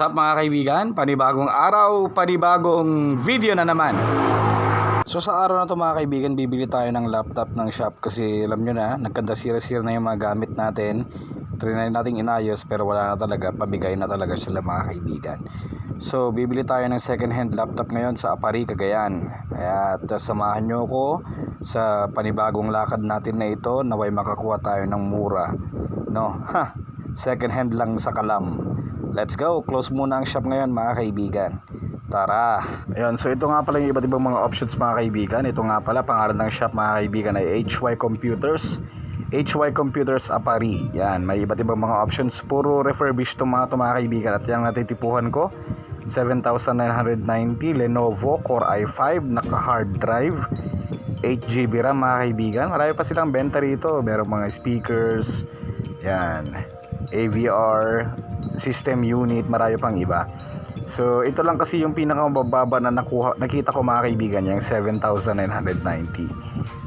What's up mga kaibigan? Panibagong araw, panibagong video na naman. So sa araw na to mga kaibigan, bibili tayo ng laptop ng shop kasi alam nyo na, nagkanda-sira-sira na yung mga gamit natin. Trinay natin inayos pero wala na talaga, pabigay na talaga sila mga kaibigan. So bibili tayo ng second hand laptop ngayon sa Apari, Cagayan. Kaya samahan nyo ko sa panibagong lakad natin na ito, naway makakuha tayo ng mura. No, second hand lang sa Kalam. Let's go, close muna ang shop ngayon mga kaibigan. Tara. Ayun, so ito nga pala yung iba't ibang mga options mga kaibigan. Ito nga pala, pangalan ng shop mga kaibigan ay HY Computers. HY Computers Apari. Yan, may iba't ibang mga options. Puro refurbished to mga kaibigan. At yung natitipuhan ko, 7,990 Lenovo Core i5, naka hard drive, 8GB RAM mga kaibigan. Marami pa silang benta rito. Merong mga speakers, yan, AVR, system unit, marami pang iba. So ito lang kasi yung pinakamababa na nakita ko mga kaibigan, yung 7,990.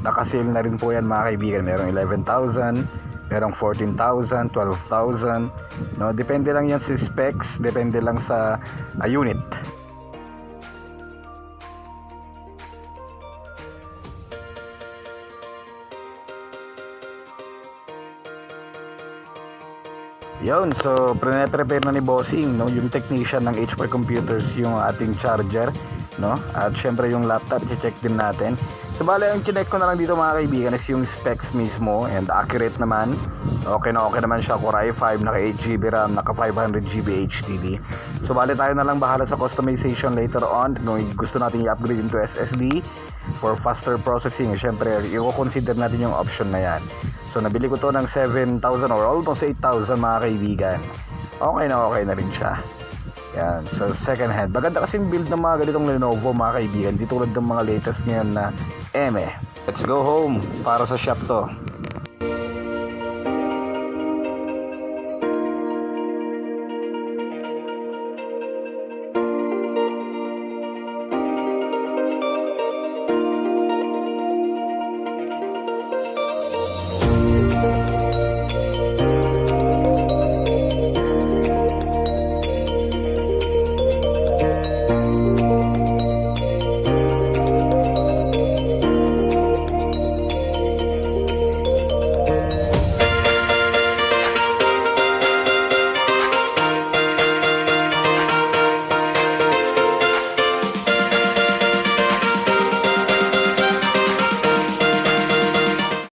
Nakasale na rin po yan mga kaibigan. Merong 11,000, merong 14,000, 12,000, no? Depende lang yan sa specs, depende lang sa unit. Yun, so prepare na ni Bossing, no, yung technician ng HP Computers, yung ating charger, no, at syempre yung laptop, i-check din natin. So bale, ang chinek ko na lang dito mga kaibigan is yung specs mismo, and accurate naman. Okay naman siya, Core i5, naka 8GB RAM, naka 500GB HDD. So bale, tayo na lang bahala sa customization later on kung gusto natin i-upgrade into SSD for faster processing. Syempre, i-consider natin yung option na yan. So nabili ko to ng 7,000 or almost 8,000 mga kaibigan. Okay na rin siya. Yan, so second hand. Maganda kasing build ng mga ganitong Lenovo mga kaibigan. Di tulad ng mga latest ngayon na Let's go home para sa shop to.